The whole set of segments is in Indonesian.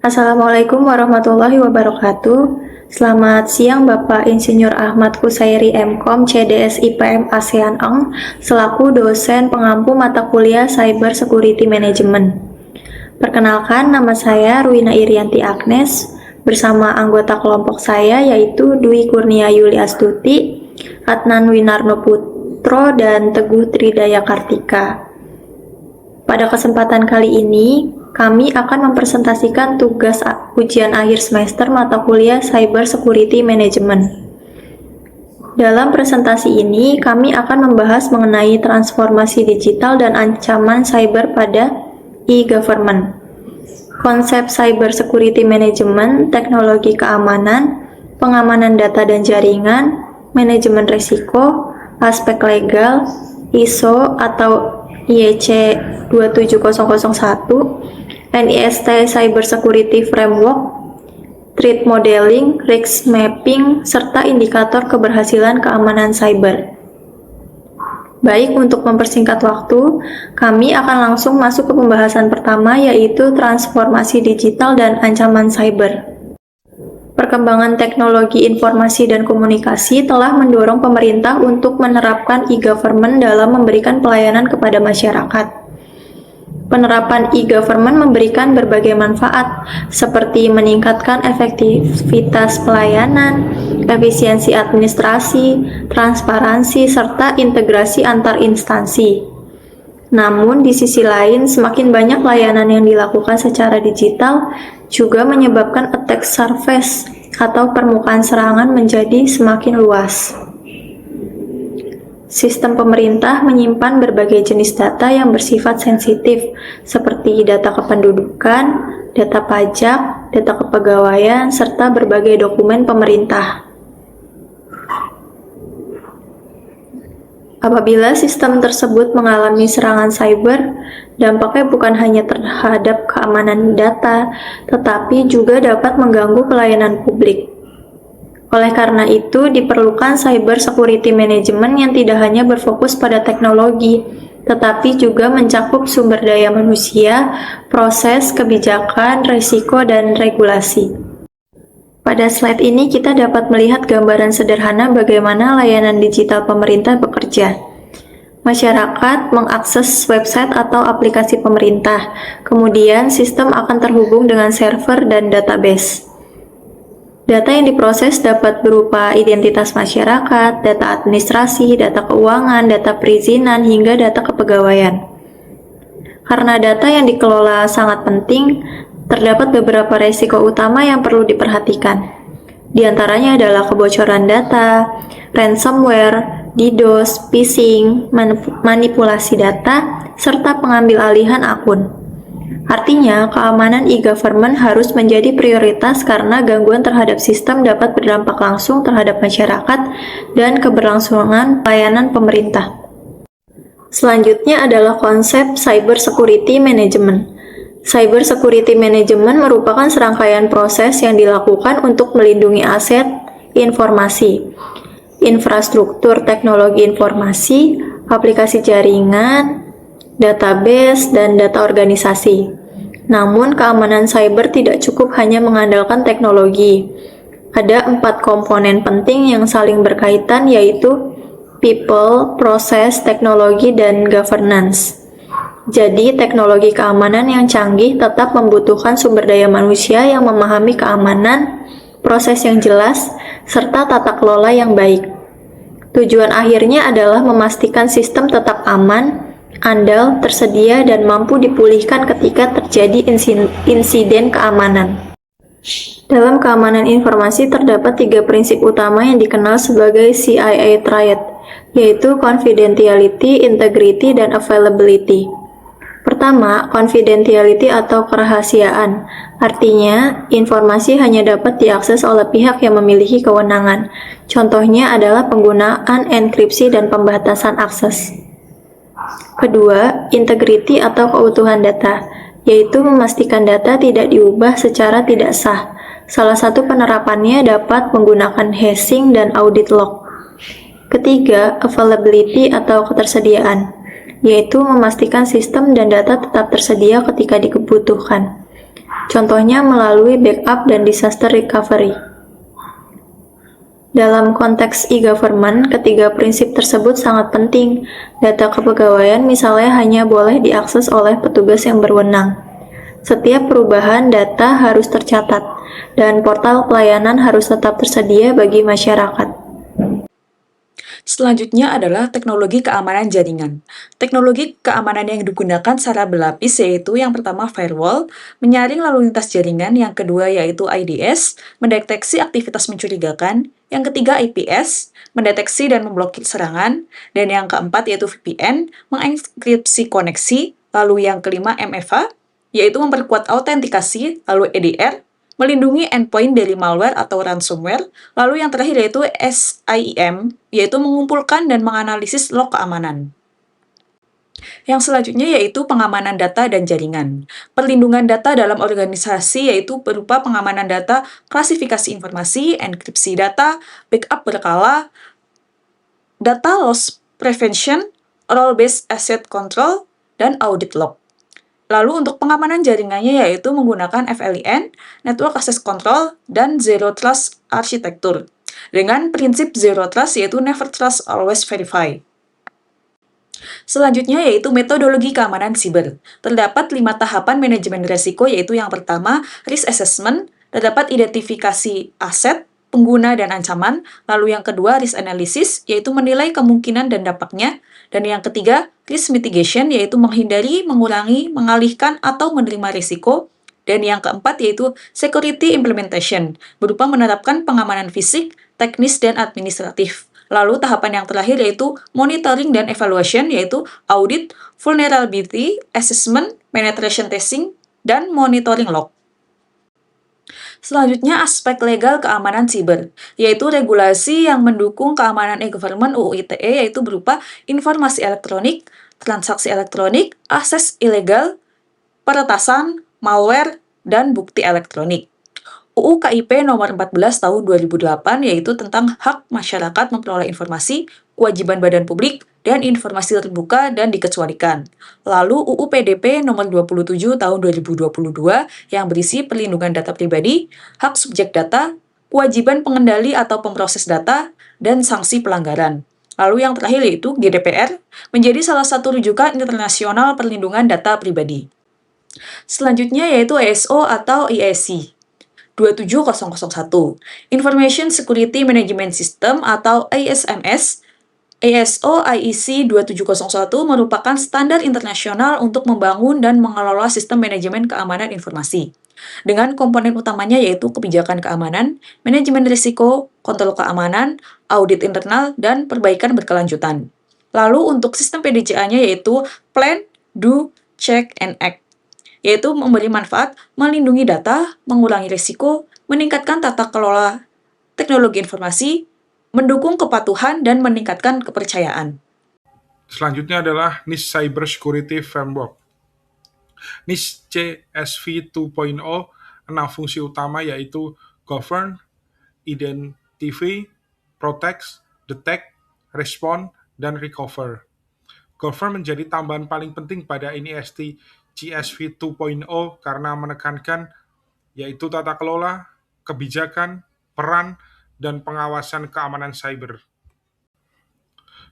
Assalamualaikum warahmatullahi wabarakatuh. Selamat siang Bapak Insinyur Ahmad Kusairi MKom CDS IPM ASEAN Eng selaku dosen pengampu mata kuliah Cyber Security Management. Perkenalkan, nama saya Ruina Irianti Agnes bersama anggota kelompok saya yaitu Dwi Kurnia Yuli Astuti, Adnan Winarno Putro, dan Teguh Tridaya Kartika. Pada kesempatan kali ini, kami akan mempresentasikan tugas ujian akhir semester mata kuliah Cyber Security Management. Dalam presentasi ini, kami akan membahas mengenai transformasi digital dan ancaman cyber pada e-government, konsep Cyber Security Management, teknologi keamanan, pengamanan data dan jaringan, manajemen risiko, aspek legal, ISO atau IEC 27001, NIST Cyber Security Framework, Threat Modeling, Risk Mapping, serta indikator keberhasilan keamanan cyber. Baik, untuk mempersingkat waktu, kami akan langsung masuk ke pembahasan pertama, yaitu transformasi digital dan ancaman cyber. Perkembangan teknologi informasi dan komunikasi telah mendorong pemerintah untuk menerapkan e-government dalam memberikan pelayanan kepada masyarakat. Penerapan e-government memberikan berbagai manfaat, seperti meningkatkan efektivitas pelayanan, efisiensi administrasi, transparansi, serta integrasi antar instansi. Namun, di sisi lain, semakin banyak layanan yang dilakukan secara digital juga menyebabkan attack surface atau permukaan serangan menjadi semakin luas. Sistem pemerintah menyimpan berbagai jenis data yang bersifat sensitif, seperti data kependudukan, data pajak, data kepegawaian, serta berbagai dokumen pemerintah. Apabila sistem tersebut mengalami serangan cyber, dampaknya bukan hanya terhadap keamanan data, tetapi juga dapat mengganggu pelayanan publik. Oleh karena itu, diperlukan cyber security management yang tidak hanya berfokus pada teknologi, tetapi juga mencakup sumber daya manusia, proses, kebijakan, risiko, dan regulasi. Pada slide ini kita dapat melihat gambaran sederhana bagaimana layanan digital pemerintah bekerja. Masyarakat mengakses website atau aplikasi pemerintah, kemudian sistem akan terhubung dengan server dan database. Data yang diproses dapat berupa identitas masyarakat, data administrasi, data keuangan, data perizinan, hingga data kepegawaian. Karena data yang dikelola sangat penting, terdapat beberapa risiko utama yang perlu diperhatikan. Di antaranya adalah kebocoran data, ransomware, DDoS, phishing, manipulasi data, serta pengambil alihan akun. Artinya, keamanan e-government harus menjadi prioritas karena gangguan terhadap sistem dapat berdampak langsung terhadap masyarakat dan keberlangsungan pelayanan pemerintah. Selanjutnya adalah konsep Cyber Security Management. Cyber Security Management merupakan serangkaian proses yang dilakukan untuk melindungi aset, informasi, infrastruktur teknologi informasi, aplikasi jaringan, database, dan data organisasi. Namun, keamanan cyber tidak cukup hanya mengandalkan teknologi. Ada 4 komponen penting yang saling berkaitan, yaitu people, proses, teknologi, dan governance. Jadi, teknologi keamanan yang canggih tetap membutuhkan sumber daya manusia yang memahami keamanan, proses yang jelas, serta tata kelola yang baik. Tujuan akhirnya adalah memastikan sistem tetap aman, andal, tersedia, dan mampu dipulihkan ketika terjadi insiden keamanan. Dalam keamanan informasi terdapat 3 prinsip utama yang dikenal sebagai CIA Triad, yaitu confidentiality, integrity, dan availability. Pertama, confidentiality atau kerahasiaan. Artinya, informasi hanya dapat diakses oleh pihak yang memiliki kewenangan. Contohnya adalah penggunaan enkripsi dan pembatasan akses. Kedua, integrity atau keutuhan data, yaitu memastikan data tidak diubah secara tidak sah. Salah satu penerapannya dapat menggunakan hashing dan audit log. Ketiga, availability atau ketersediaan, yaitu memastikan sistem dan data tetap tersedia ketika dibutuhkan. Contohnya melalui backup dan disaster recovery. Dalam konteks e-government, ketiga prinsip tersebut sangat penting. Data kepegawaian misalnya hanya boleh diakses oleh petugas yang berwenang. Setiap perubahan data harus tercatat, dan portal pelayanan harus tetap tersedia bagi masyarakat. Selanjutnya adalah teknologi keamanan jaringan. Teknologi keamanan yang digunakan secara berlapis yaitu yang pertama firewall, menyaring lalu lintas jaringan, yang kedua yaitu IDS, mendeteksi aktivitas mencurigakan, yang ketiga IPS, mendeteksi dan memblokir serangan, dan yang keempat yaitu VPN, mengenkripsi koneksi, lalu yang kelima MFA, yaitu memperkuat autentikasi, lalu EDR, melindungi endpoint dari malware atau ransomware, lalu yang terakhir yaitu SIEM, yaitu mengumpulkan dan menganalisis log keamanan. Yang selanjutnya yaitu pengamanan data dan jaringan. Perlindungan data dalam organisasi yaitu berupa pengamanan data, klasifikasi informasi, enkripsi data, backup berkala, data loss prevention, role-based asset control, dan audit log. Lalu untuk pengamanan jaringannya yaitu menggunakan FLIN, Network Access Control, dan Zero Trust Architecture. Dengan prinsip Zero Trust yaitu Never Trust, Always Verify. Selanjutnya yaitu metodologi keamanan siber. Terdapat 5 tahapan manajemen risiko yaitu yang pertama, risk assessment, terdapat identifikasi aset, pengguna, dan ancaman. Lalu yang kedua, risk analysis, yaitu menilai kemungkinan dan dampaknya. Dan yang ketiga, risk mitigation, yaitu menghindari, mengurangi, mengalihkan, atau menerima risiko. Dan yang keempat yaitu security implementation, berupa menerapkan pengamanan fisik, teknis, dan administratif. Lalu tahapan yang terakhir yaitu monitoring dan evaluation, yaitu audit, vulnerability assessment, penetration testing, dan monitoring log. Selanjutnya, aspek legal keamanan siber, yaitu regulasi yang mendukung keamanan e-government UU ITE, yaitu berupa informasi elektronik, transaksi elektronik, akses ilegal, peretasan, malware, dan bukti elektronik. UU KIP nomor 14 tahun 2008 yaitu tentang hak masyarakat memperoleh informasi, kewajiban badan publik, dan informasi terbuka dan dikecualikan. Lalu UU PDP nomor 27 tahun 2022 yang berisi perlindungan data pribadi, hak subjek data, kewajiban pengendali atau pemroses data, dan sanksi pelanggaran. Lalu yang terakhir yaitu GDPR, menjadi salah satu rujukan internasional perlindungan data pribadi. Selanjutnya yaitu ISO atau IEC 27001, Information Security Management System atau ISMS. ISO IEC 2701 merupakan standar internasional untuk membangun dan mengelola sistem manajemen keamanan informasi. Dengan komponen utamanya yaitu kebijakan keamanan, manajemen risiko, kontrol keamanan, audit internal, dan perbaikan berkelanjutan. Lalu untuk sistem PDCA-nya yaitu Plan, Do, Check, and Act, yaitu memberi manfaat, melindungi data, mengurangi risiko, meningkatkan tata kelola teknologi informasi, mendukung kepatuhan, dan meningkatkan kepercayaan. Selanjutnya adalah NIST Cyber Security Framework. NIST CSV 2.0, 6 fungsi utama yaitu Govern, Identify, Protect, Detect, Respond, dan Recover. Govern menjadi tambahan paling penting pada NIST CSV 2.0 karena menekankan yaitu tata kelola, kebijakan, peran, dan pengawasan keamanan cyber.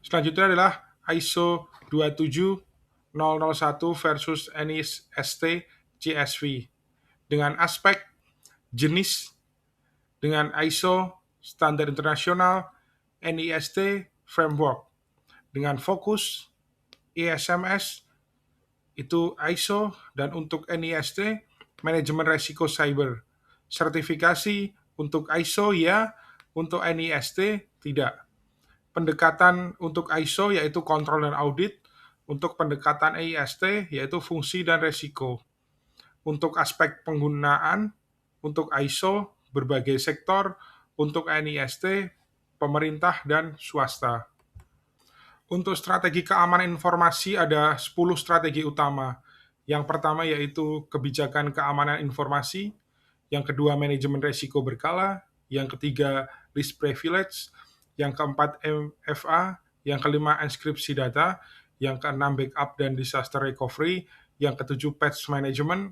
Selanjutnya adalah ISO 27001 versus NIST CSV. Dengan aspek jenis, dengan ISO standar internasional, NIST framework. Dengan fokus ISMS, itu ISO, dan untuk NIST, manajemen resiko cyber. Sertifikasi untuk ISO ya, untuk NIST tidak. Pendekatan untuk ISO yaitu kontrol dan audit, untuk pendekatan NIST yaitu fungsi dan resiko. Untuk aspek penggunaan, untuk ISO berbagai sektor, untuk NIST pemerintah dan swasta. Untuk strategi keamanan informasi ada 10 strategi utama. Yang pertama yaitu kebijakan keamanan informasi, yang kedua manajemen risiko berkala, yang ketiga risk privilege, yang keempat MFA, yang kelima enkripsi data, yang keenam backup dan disaster recovery, yang ketujuh patch management,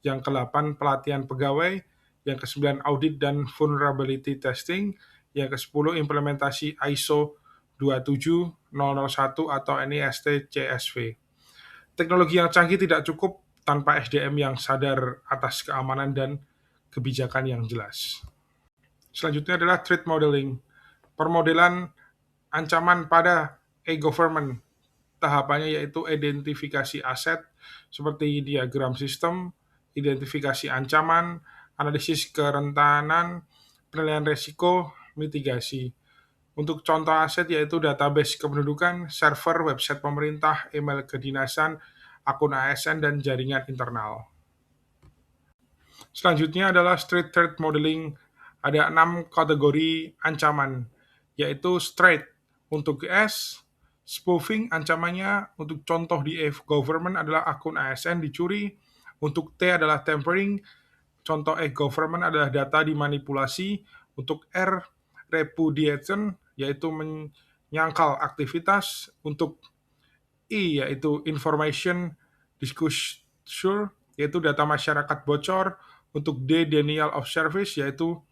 yang ke-8 pelatihan pegawai, yang ke-9 audit dan vulnerability testing, yang ke-10 implementasi ISO 27001 atau NIST CSV. Teknologi yang canggih tidak cukup tanpa SDM yang sadar atas keamanan dan kebijakan yang jelas. Selanjutnya adalah threat modeling, permodelan ancaman pada e-government. Tahapannya yaitu identifikasi aset seperti diagram sistem, identifikasi ancaman, analisis kerentanan, penilaian risiko, mitigasi. Untuk contoh aset yaitu database kependudukan, server, website pemerintah, email kedinasan, akun ASN, dan jaringan internal. Selanjutnya adalah street threat modeling. Ada 6 kategori ancaman, yaitu straight untuk S, spoofing ancamannya untuk contoh di e-government adalah akun ASN dicuri, untuk T adalah tampering, contoh e-government adalah data dimanipulasi, untuk R, repudiation, yaitu menyangkal aktivitas, untuk I yaitu information disclosure, yaitu data masyarakat bocor, untuk D, denial of service, yaitu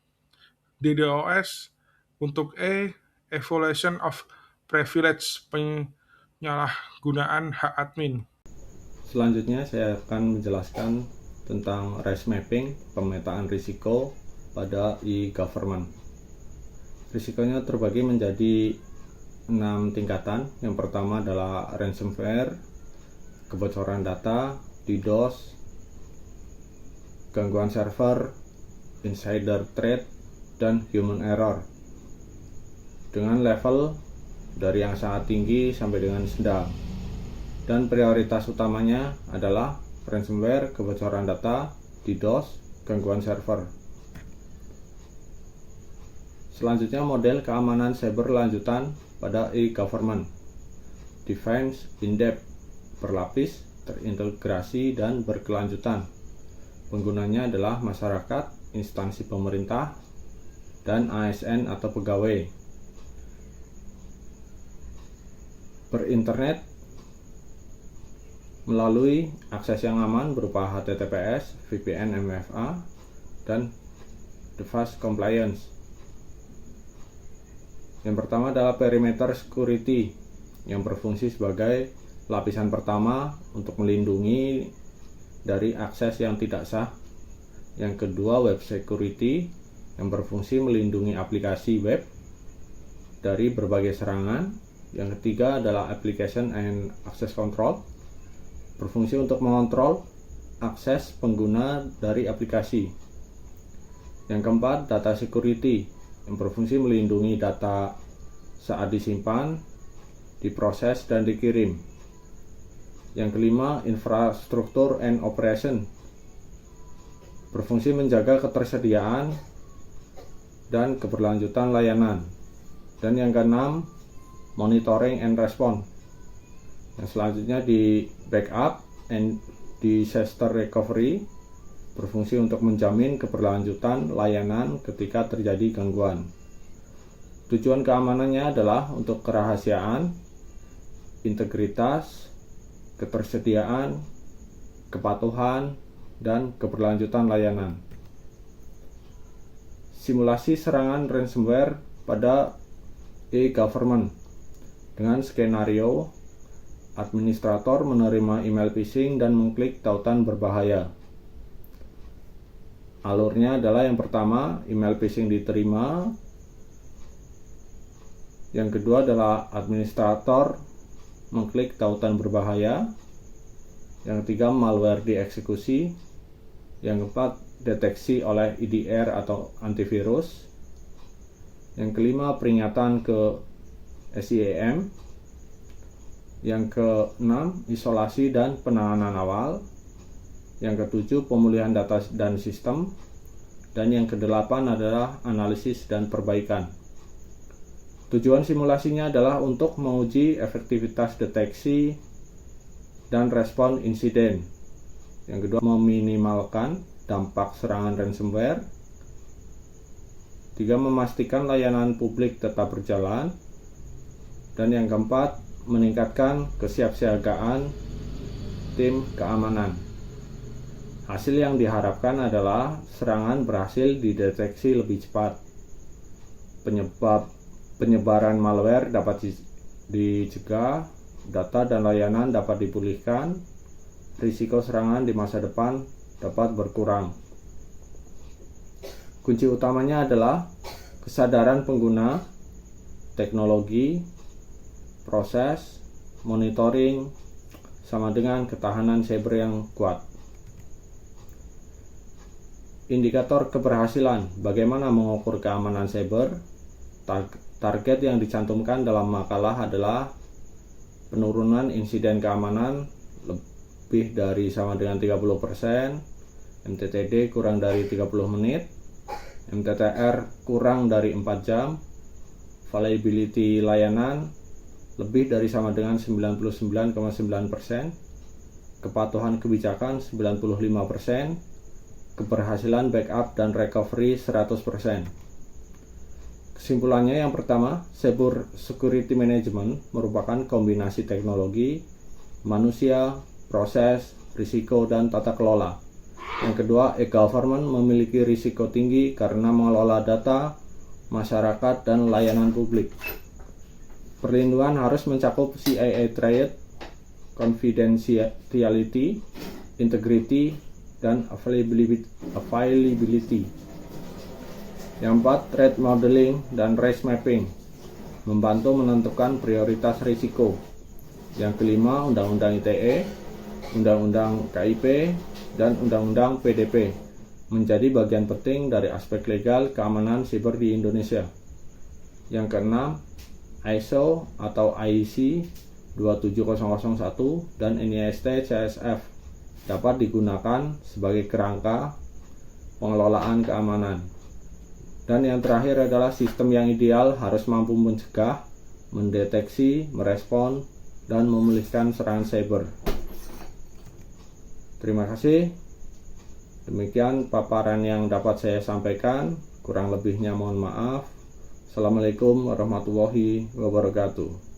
DDoS, untuk E, evaluation of privilege, penyalahgunaan hak admin. Selanjutnya saya akan menjelaskan tentang risk mapping, pemetaan risiko pada e-government. Risikonya terbagi menjadi 6 tingkatan. Yang pertama adalah ransomware, kebocoran data, DDoS, gangguan server, insider threat, dan human error. Dengan level dari yang sangat tinggi sampai dengan sedang. Dan prioritas utamanya adalah ransomware, kebocoran data, DDoS, gangguan server. Selanjutnya model keamanan cyber lanjutan pada e-government. Defense in-depth, berlapis, terintegrasi, dan berkelanjutan. Penggunanya adalah masyarakat, instansi pemerintah, dan ASN atau pegawai. Berinternet melalui akses yang aman berupa HTTPS, VPN, MFA, dan device compliance. Yang pertama adalah perimeter security yang berfungsi sebagai lapisan pertama untuk melindungi dari akses yang tidak sah. Yang kedua, web security yang berfungsi melindungi aplikasi web dari berbagai serangan. Yang ketiga adalah application and access control, berfungsi untuk mengontrol akses pengguna dari aplikasi. Yang keempat, data security yang berfungsi melindungi data saat disimpan, diproses, dan dikirim. Yang kelima, infrastruktur and operation, berfungsi menjaga ketersediaan dan keberlanjutan layanan. Dan yang keenam, monitoring and response. Yang selanjutnya di backup and disaster recovery, berfungsi untuk menjamin keberlanjutan layanan ketika terjadi gangguan. Tujuan keamanannya adalah untuk kerahasiaan, integritas, ketersediaan, kepatuhan, dan keberlanjutan layanan. Simulasi serangan ransomware pada e-government dengan skenario administrator menerima email phishing dan mengklik tautan berbahaya. Alurnya adalah yang pertama, email phishing diterima. Yang kedua adalah administrator mengklik tautan berbahaya. Yang ketiga, malware dieksekusi. Yang keempat, deteksi oleh EDR atau antivirus. Yang kelima, peringatan ke SIEM. Yang keenam, isolasi dan penanganan awal. Yang ketujuh, pemulihan data dan sistem. Dan yang kedelapan adalah analisis dan perbaikan. Tujuan simulasinya adalah untuk menguji efektivitas deteksi dan respon insiden. Yang kedua, meminimalkan dampak serangan ransomware. 3, memastikan layanan publik tetap berjalan. Dan yang keempat, meningkatkan kesiapsiagaan tim keamanan. Hasil yang diharapkan adalah serangan berhasil dideteksi lebih cepat, penyebaran malware dapat dicegah, data dan layanan dapat dipulihkan, risiko serangan di masa depan dapat berkurang. Kunci utamanya adalah kesadaran pengguna, teknologi, proses, monitoring, sama dengan ketahanan cyber yang kuat. Indikator keberhasilan, bagaimana mengukur keamanan cyber? Target yang dicantumkan dalam makalah adalah penurunan insiden keamanan lebih dari sama dengan 30%, MTTD kurang dari 30 menit, MTTR kurang dari 4 jam, availability layanan lebih dari sama dengan 99,9%, kepatuhan kebijakan 95%, keberhasilan backup dan recovery 100%. Kesimpulannya yang pertama, Cyber Security Management merupakan kombinasi teknologi, manusia, proses, risiko, dan tata kelola. Yang kedua, e-government memiliki risiko tinggi karena mengelola data, masyarakat, dan layanan publik. Perlindungan harus mencakup CIA Triad, confidentiality, integrity, dan availability. Yang keempat, threat modeling dan risk mapping, membantu menentukan prioritas risiko. Yang kelima, Undang-Undang ITE, Undang-Undang KIP, dan Undang-Undang PDP menjadi bagian penting dari aspek legal keamanan siber di Indonesia. Yang keenam, ISO atau IEC 27001 dan NIST CSF dapat digunakan sebagai kerangka pengelolaan keamanan. Dan yang terakhir adalah sistem yang ideal harus mampu mencegah, mendeteksi, merespon, dan memulihkan serangan cyber. Terima kasih. Demikian paparan yang dapat saya sampaikan. Kurang lebihnya mohon maaf. Assalamualaikum warahmatullahi wabarakatuh.